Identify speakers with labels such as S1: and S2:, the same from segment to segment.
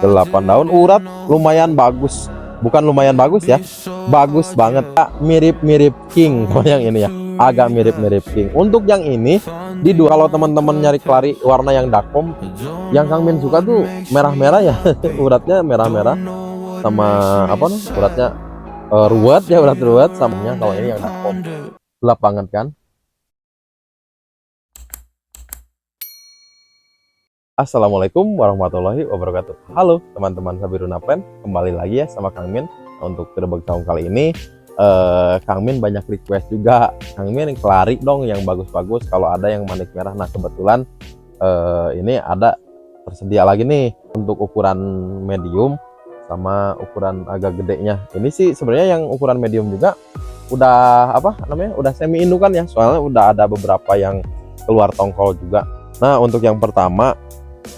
S1: 8 daun, urat lumayan bagus. Bukan lumayan bagus ya, bagus banget. Mirip-mirip king kalau yang ini ya, agak mirip-mirip king. Untuk yang ini di dua, kalau teman-teman nyari kelari warna yang dark yang Kang Min suka tuh merah-merah ya. Uratnya merah-merah sama apa nih, uratnya ruwet ya, urat ruwet samanya. Kalau ini yang dark gelap banget kan. Assalamualaikum warahmatullahi wabarakatuh. Halo teman-teman Sabiruna Plan, kembali lagi ya sama Kang Min. Untuk gerbek tahun kali ini Kang Min banyak request juga, Kang Min kelari dong yang bagus-bagus, kalau ada yang manik merah. Nah kebetulan ini ada tersedia lagi nih untuk ukuran medium sama ukuran agak gedenya. Ini sih sebenarnya yang ukuran medium juga udah udah semi indukan ya, soalnya udah ada beberapa yang keluar tongkol juga. Nah untuk yang pertama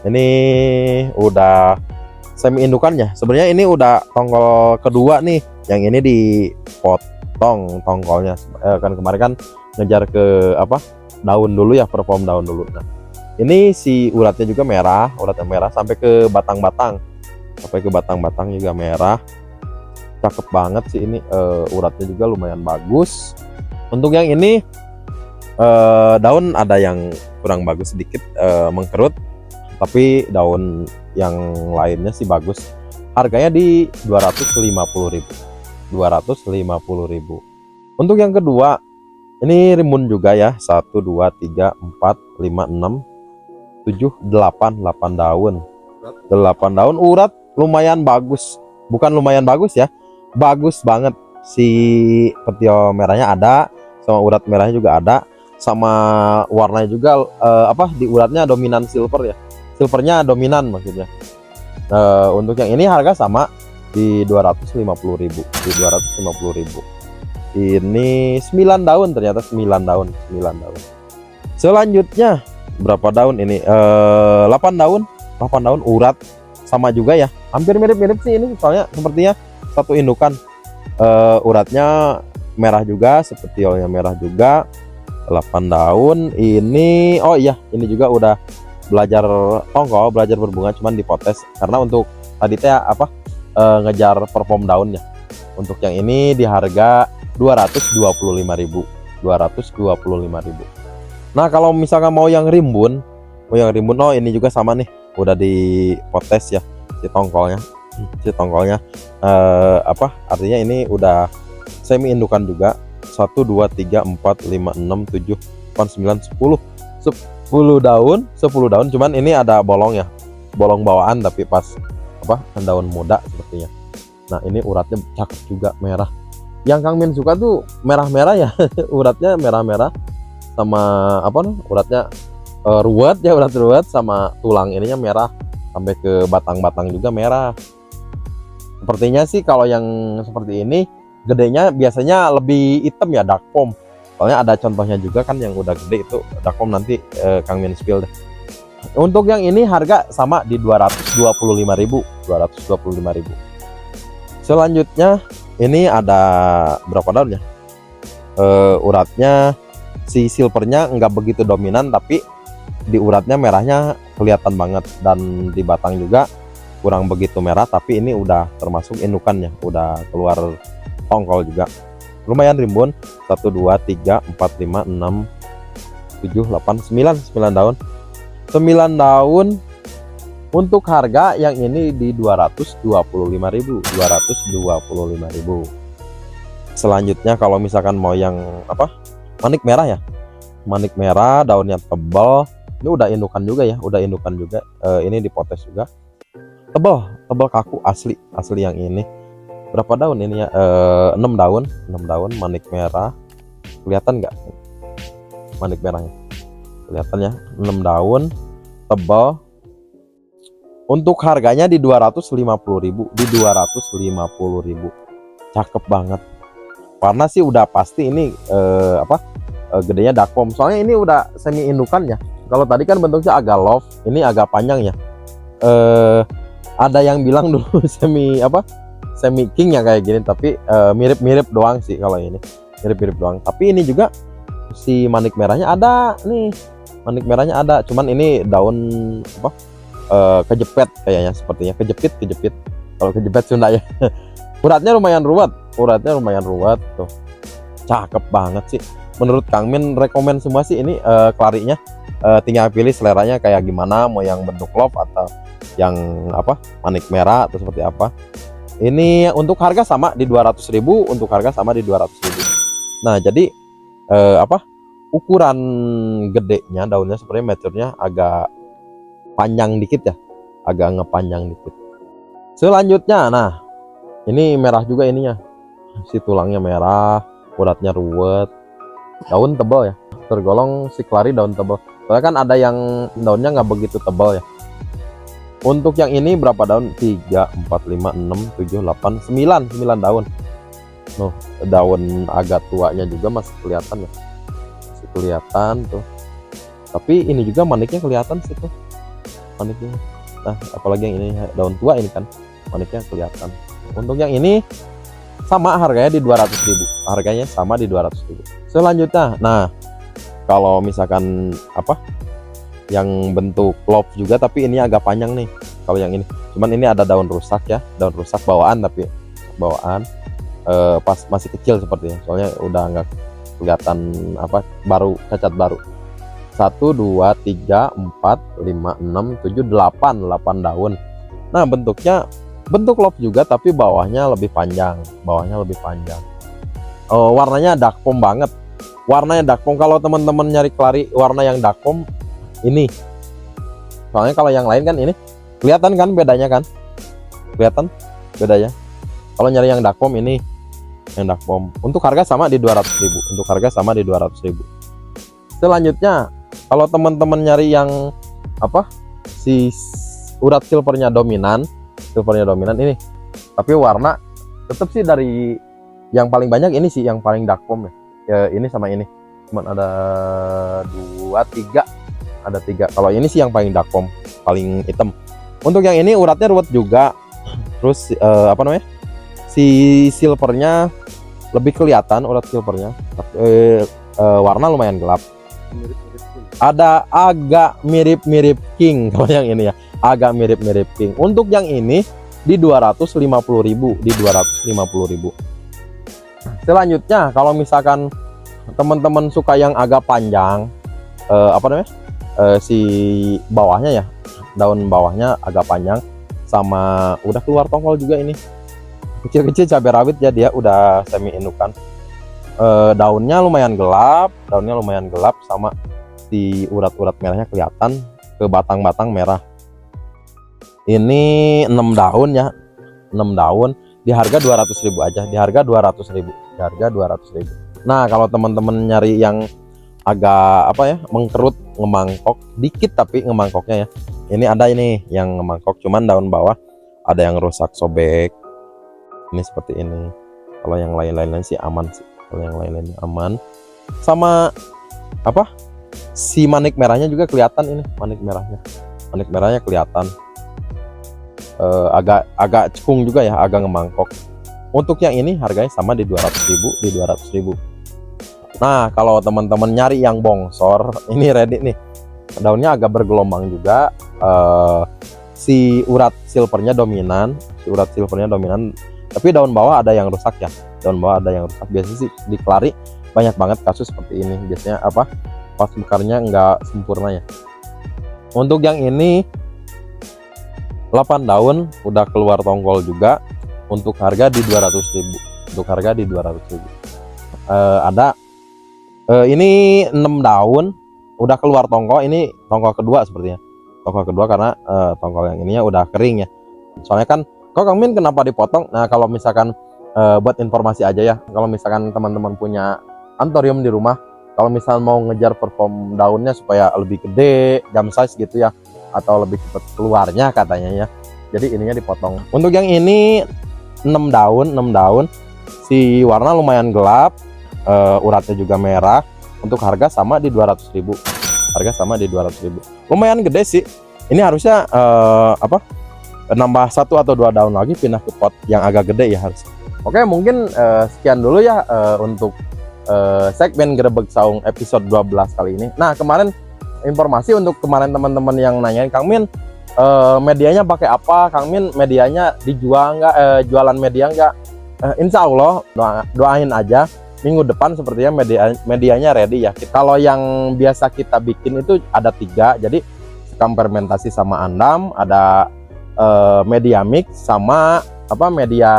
S1: ini udah semi indukannya. Sebenarnya ini udah tongkol kedua nih. Yang ini dipotong tongkolnya. Kan kemarin kan ngejar ke daun dulu ya, perform daun dulu. Nah, ini si uratnya juga merah, uratnya merah sampai ke batang-batang. Sampai ke batang-batang juga merah. Cakep banget sih ini, uratnya juga lumayan bagus. Untuk yang ini daun ada yang kurang bagus sedikit, mengkerut. Tapi daun yang lainnya sih bagus. Harganya di 250.000. 250.000. Untuk yang kedua, ini rimbun juga ya. 1 2 3 4 5 6 7 8 daun. 8 daun, urat lumayan bagus. Bukan lumayan bagus ya. Bagus banget. Si petio merahnya ada, sama urat merahnya juga ada, sama warnanya juga di uratnya dominan silver ya. Silvernya dominan maksudnya. Untuk yang ini harga sama di 250.000. Di 250.000. Ini 9 daun, ternyata 9 daun. Selanjutnya berapa daun ini? 8 daun. 8 daun urat sama juga ya. Hampir mirip-mirip sih ini, soalnya sepertinya satu indukan. Uratnya merah juga, sepetiolnya merah juga. 8 daun ini, oh iya, ini juga udah belajar tongkol, belajar berbunga, cuman dipotes karena untuk tadi teh ngejar perform daunnya. Untuk yang ini di harga 225.000. 225.000. Nah kalau misalkan mau yang rimbun, oh ini juga sama nih, udah dipotes ya si tongkolnya. Artinya ini udah semi indukan juga. 1 2 3 4 5 6 7 8 9 10 daun, cuman ini ada bolong ya, bolong bawaan, tapi pas daun muda sepertinya. Nah ini uratnya cakep juga, merah. Yang Kang Min suka tuh merah-merah ya. Uratnya merah-merah sama uratnya ruwet ya, urat ruwet, sama tulang ininya merah sampai ke batang-batang juga merah. Sepertinya sih kalau yang seperti ini gedenya biasanya lebih hitam ya, dark foam. Soalnya ada contohnya juga kan yang udah gede itu dark foam, nanti Kang Min spill deh. Untuk yang ini harga sama di 225.000. Selanjutnya ini ada berapa daun ya? Uratnya si silvernya nggak begitu dominan, tapi di uratnya merahnya kelihatan banget, dan di batang juga kurang begitu merah, tapi ini udah termasuk indukannya, udah keluar tongkol juga. Lumayan rimbun. 1 2 3 4 5 6 7 8 9 daun. 9 daun. Untuk harga yang ini di 225.000. 225.000. Selanjutnya kalau misalkan mau yang manik merah ya. Manik merah, daunnya tebal. Ini udah indukan juga ya, ini dipotes juga. Tebal kaku, asli yang ini. Berapa daun ini ya? 6 daun manik merah. Kelihatan nggak manik merahnya? Kelihatan ya, 6 daun, tebal. Untuk harganya di 250.000. Di 250.000. Cakep banget. Warna sih udah pasti ini gedenya dark foam. Soalnya ini udah semi indukan ya. Kalau tadi kan bentuknya agak love, ini agak panjang ya. Ada yang bilang dulu semi king ya kayak gini, tapi mirip-mirip doang sih kalau ini, mirip-mirip doang. Tapi ini juga si manik merahnya ada nih, cuman ini daun kejepit kayaknya, sepertinya kejepit kalau kejepit Sunda ya. Uratnya lumayan ruwet tuh, cakep banget sih menurut Kang Min. Rekomen semua sih ini klarinya. Tinggal pilih seleranya kayak gimana, mau yang bentuk love atau yang apa manik merah atau seperti apa. Ini untuk harga sama di 200.000, untuk harga sama di 200.000. Nah jadi ukuran gedenya daunnya sebenarnya maturnya agak panjang dikit ya, agak ngepanjang dikit. Selanjutnya, nah ini merah juga ininya, si tulangnya merah, uratnya ruwet, daun tebal ya, tergolong si klari daun tebal. Soalnya kan ada yang daunnya nggak begitu tebal ya. Untuk yang ini berapa daun? 3, 4, 5, 6, 7, 8, 9 daun. Noh, daun agak tuanya juga masih kelihatan ya, masih kelihatan tuh. Tapi ini juga maniknya kelihatan sih tuh, maniknya. Nah apalagi yang ini daun tua ini kan maniknya kelihatan. Untuk yang ini sama harganya di 200.000, harganya sama di 200.000. Selanjutnya, nah kalau misalkan apa yang bentuk love juga tapi ini agak panjang nih, kalau yang ini cuman ini ada daun rusak ya, daun rusak bawaan, tapi bawaan pas masih kecil sepertinya, soalnya udah nggak kelihatan apa, baru cacat baru. 1, 2, 3, 4, 5, 6, 7, 8 daun. Nah bentuknya bentuk love juga tapi bawahnya lebih panjang, warnanya dark pom banget, warnanya dark pom. Kalau teman-teman nyari klari warna yang dark pom ini, soalnya kalau yang lain kan ini kelihatan kan bedanya kan, kelihatan bedanya. Kalau nyari yang dark pom ini yang dark pom. Untuk harga sama di 200.000, untuk harga sama di 200.000. Selanjutnya kalau teman-teman nyari yang apa si urat silvernya dominan ini, tapi warna tetap sih dari yang paling banyak ini sih yang paling dark pom ya, ini sama ini cuman ada 2, 3, ada 3. Kalau ini sih yang paling dark pom, paling hitam. Untuk yang ini uratnya ruwet juga, terus apa namanya si silvernya lebih kelihatan, urat silvernya, warna lumayan gelap, ada agak mirip-mirip king. Kalau yang ini ya agak mirip-mirip king. Untuk yang ini di 250.000, di 250.000. Selanjutnya kalau misalkan teman-teman suka yang agak panjang, apa namanya si bawahnya ya, daun bawahnya agak panjang, sama udah keluar tongkol juga, ini kecil-kecil cabai rawit ya, dia udah semi indukan. Daunnya lumayan gelap, sama si urat-urat merahnya kelihatan ke batang-batang merah. Ini 6 daun ya, 6 daun di harga 200.000 aja, di harga 200.000. Nah kalau teman-teman nyari yang agak apa ya, mengkerut, ngemangkok dikit tapi ngemangkoknya ya, ini ada ini yang ngemangkok, cuman daun bawah ada yang rusak sobek, ini seperti ini. Kalau yang lain-lainnya sih aman sih, kalau yang lain-lainnya aman. Sama apa si manik merahnya juga kelihatan, ini manik merahnya kelihatan, agak cekung juga ya, agak ngemangkok. Untuk yang ini harganya sama di 200.000, Nah kalau teman-teman nyari yang bongsor, ini ready nih, daunnya agak bergelombang juga, si urat silvernya dominan, tapi daun bawah ada yang rusak ya, biasanya sih di klari banyak banget kasus seperti ini, biasanya apa pas bekarnya nggak sempurna ya. Untuk yang ini 8 daun udah keluar tongkol juga, untuk harga di 200.000, ada ini 6 daun udah keluar tongkol, ini tongkol kedua sepertinya, karena tongkol yang ininya udah kering ya. Soalnya kan kok Kang Min kenapa dipotong. Nah kalau misalkan buat informasi aja ya, kalau misalkan teman-teman punya anthurium di rumah, kalau misal mau ngejar perform daunnya supaya lebih gede, jam size gitu ya, atau lebih cepat keluarnya katanya ya, jadi ininya dipotong. Untuk yang ini 6 daun, si warna lumayan gelap, uratnya juga merah. Untuk harga sama di 200.000, lumayan gede sih. Ini harusnya apa nambah 1 atau 2 daun lagi, pindah ke pot yang agak gede ya harus. Oke mungkin sekian dulu ya untuk segmen Grebeg Saung episode 12 kali ini. Nah kemarin informasi untuk kemarin teman-teman yang nanyain, Kang Min medianya pakai apa, Kang Min medianya dijual nggak, jualan media nggak. Insya Allah doain aja minggu depan sepertinya medianya ready ya. Kalau yang biasa kita bikin itu ada 3, jadi sekam fermentasi sama andam, ada media mix sama apa media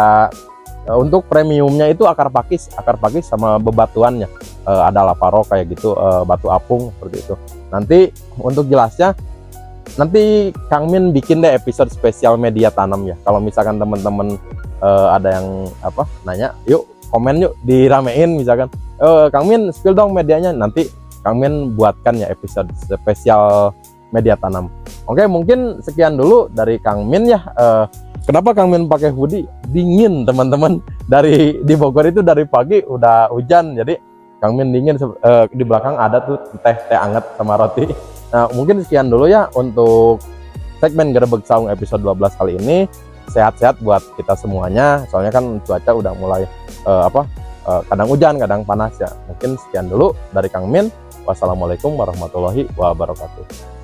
S1: untuk premiumnya itu akar pakis sama bebatuannya, ada lavaro kayak gitu, batu apung seperti itu. Nanti untuk jelasnya nanti Kang Min bikin deh episode spesial media tanam ya. Kalau misalkan teman-teman ada yang apa nanya, yuk komen yuk diramein misalkan, Kang Min spill dong medianya, nanti Kang Min buatkan ya episode spesial media tanam. Oke, mungkin sekian dulu dari Kang Min ya. Kenapa Kang Min pakai hoodie? Dingin teman-teman, di Bogor itu dari pagi udah hujan, jadi Kang Min dingin. Di belakang ada tuh teh anget sama roti. Nah, mungkin sekian dulu ya untuk segmen Gerebek Saung episode 12 kali ini. Sehat-sehat buat kita semuanya, soalnya kan cuaca udah mulai kadang hujan kadang panas ya. Mungkin sekian dulu dari Kang Min. Wassalamualaikum warahmatullahi wabarakatuh.